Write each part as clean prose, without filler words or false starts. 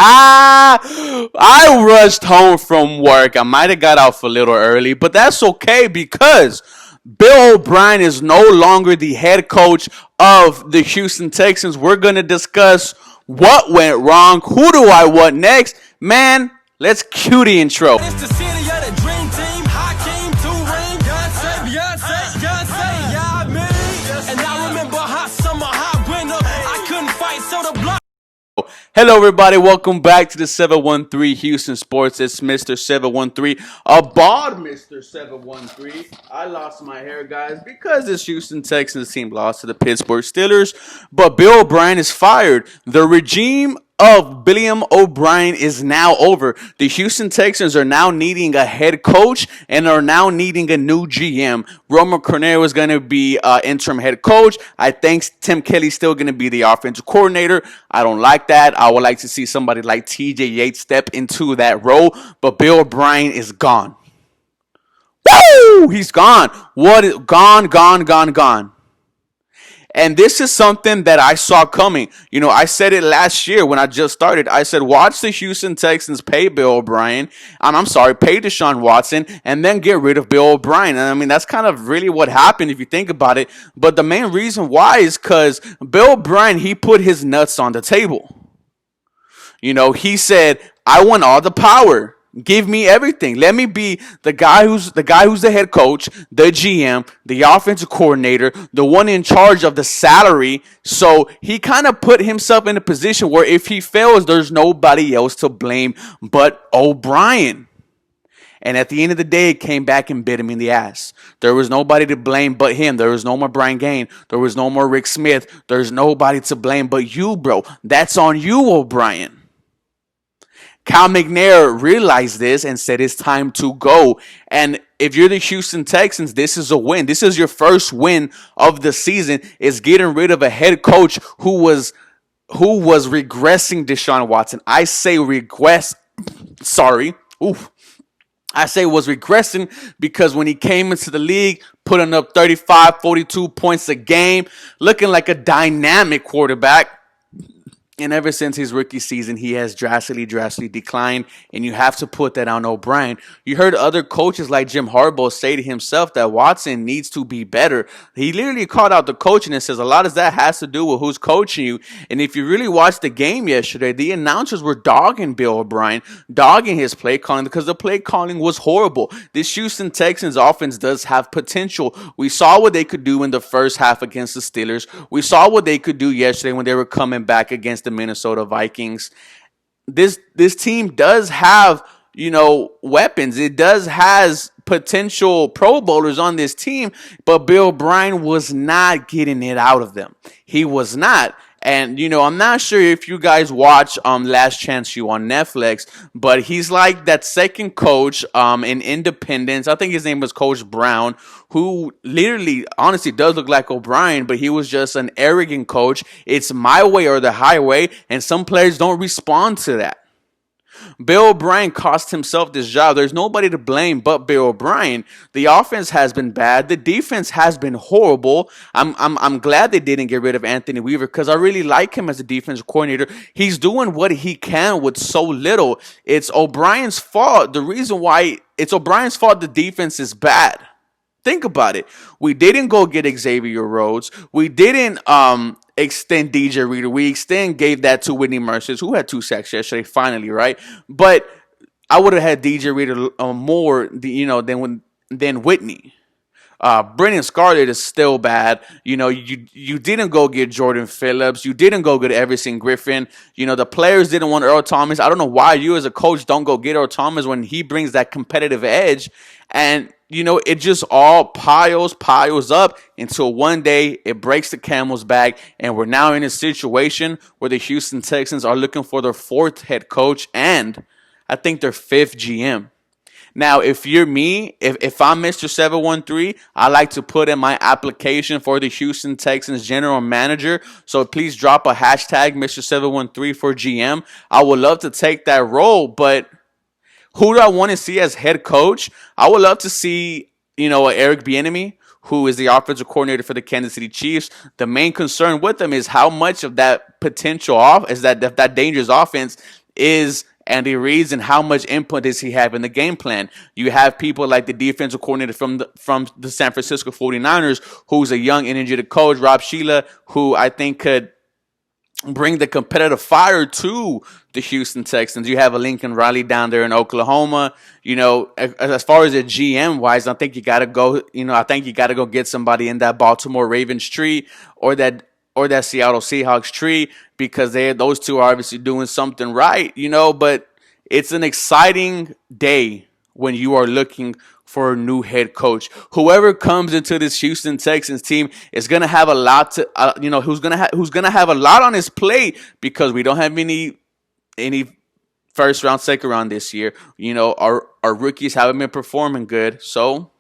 I rushed home from work. I might have got off a little early, but that's okay because Bill O'Brien is no longer the head coach of the Houston Texans. We're going to discuss what went wrong, who do I want next. Man, let's cue the intro. It's the city of the dream team. Hakeem, two-ring, Beyonce, yeah, me. And I remember hot summer, hot winter. I couldn't fight, so the block. Hello, everybody. Welcome back to the 713 Houston Sports. It's Mr. 713, a bald Mr. 713. I lost my hair, guys, because this Houston Texans team lost to the Pittsburgh Steelers. But Bill O'Brien is fired. The regime of William O'Brien is now over. The Houston Texans are now needing a head coach and are now needing a new GM. Roman Cornell is going to be interim head coach. I think Tim Kelly's still going to be the offensive coordinator. I don't like that. I would like to see somebody like TJ Yates step into that role, but Bill O'Brien is gone. Woo! He's gone. Gone. And this is something that I saw coming. You know, I said it last year when I just started. I said, watch the Houston Texans pay Bill O'Brien. Pay Deshaun Watson and then get rid of Bill O'Brien. And I mean, that's kind of really what happened if you think about it. But the main reason why is because Bill O'Brien, he put his nuts on the table. You know, he said, I want all the power. Give me everything. Let me be the guy who's the head coach, the GM, the offensive coordinator, the one in charge of the salary. So he kind of put himself in a position where if he fails, there's nobody else to blame but O'Brien. And at the end of the day, it came back and bit him in the ass. There was nobody to blame but him. There was no more Brian Gaine. There was no more Rick Smith. There's nobody to blame but you, bro. That's on you, O'Brien. Cal McNair realized this and said it's time to go. And if you're the Houston Texans, this is a win. This is your first win of the season, is getting rid of a head coach who was regressing Deshaun Watson. I say regress. Sorry. I say was regressing because when he came into the league, putting up 35, 42 points a game, looking like a dynamic quarterback. And ever since his rookie season, he has drastically declined, and you have to put that on O'Brien. You heard other coaches like Jim Harbaugh say to himself that Watson needs to be better. He literally called out the coaching and says a lot of that has to do with who's coaching you. And if you really watched the game yesterday, the announcers were dogging Bill O'Brien, dogging his play calling because the play calling was horrible. This Houston Texans offense does have potential. We saw what they could do in the first half against the Steelers. We saw what they could do yesterday when they were coming back against the Minnesota Vikings. This team does have, weapons. It has potential Pro Bowlers on this team, but Bill O'Brien was not getting it out of them. He was not. And, I'm not sure if you guys watch Last Chance U on Netflix, but he's like that second coach in Independence. I think his name was Coach Brown, who literally, honestly, does look like O'Brien, but he was just an arrogant coach. It's my way or the highway, and some players don't respond to that. Bill O'Brien cost himself this job. There's nobody to blame but Bill O'Brien. The offense has been bad. The defense has been horrible. I'm glad they didn't get rid of Anthony Weaver because I really like him as a defensive coordinator. He's doing what he can with so little. It's O'Brien's fault. The reason why it's O'Brien's fault the defense is bad. Think about it. We didn't go get Xavier Rhodes. We didn't extend DJ Reader. We gave that to Whitney Merciless, who had 2 sacks yesterday, finally, right? But I would have had DJ Reader more, than Whitney. Brennan Scarlett is still bad. You didn't go get Jordan Phillips. You didn't go get Everson Griffin. The players didn't want Earl Thomas. I don't know why you as a coach don't go get Earl Thomas when he brings that competitive edge. And, it just all piles up until one day it breaks the camel's back. And we're now in a situation where the Houston Texans are looking for their 4th head coach and I think their 5th GM. Now, if you're me, if I'm Mr. 713, I like to put in my application for the Houston Texans general manager. So please drop a hashtag Mr. 713 for GM. I would love to take that role, but who do I want to see as head coach? I would love to see, Eric Bieniemy, who is the offensive coordinator for the Kansas City Chiefs. The main concern with them is how much of that potential off is that dangerous offense is Andy Reid's, and how much input does he have in the game plan. You have people like the defensive coordinator from the San Francisco 49ers, who's a young, energetic coach, Rob Sheila, who I think could bring the competitive fire to the Houston Texans. You have a Lincoln Riley down there in Oklahoma. As far as a GM wise, I think you got to go. I think you got to go get somebody in that Baltimore Ravens tree or that Seattle Seahawks tree, because those two are obviously doing something right. But it's an exciting day when you are looking for a new head coach. Whoever comes into this Houston Texans team is going to have a lot to, who's going to have a lot on his plate, because we don't have any first round, second round this year. Our rookies haven't been performing good. So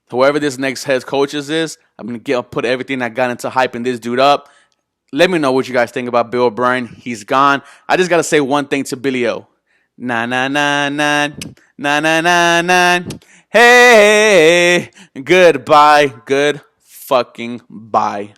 whoever this next head coach is, I'm going to put everything I got into hyping this dude up. Let me know what you guys think about Bill O'Brien. He's gone. I just got to say one thing to Billy O. Na na na na na na na na. Hey, goodbye. Good fucking bye.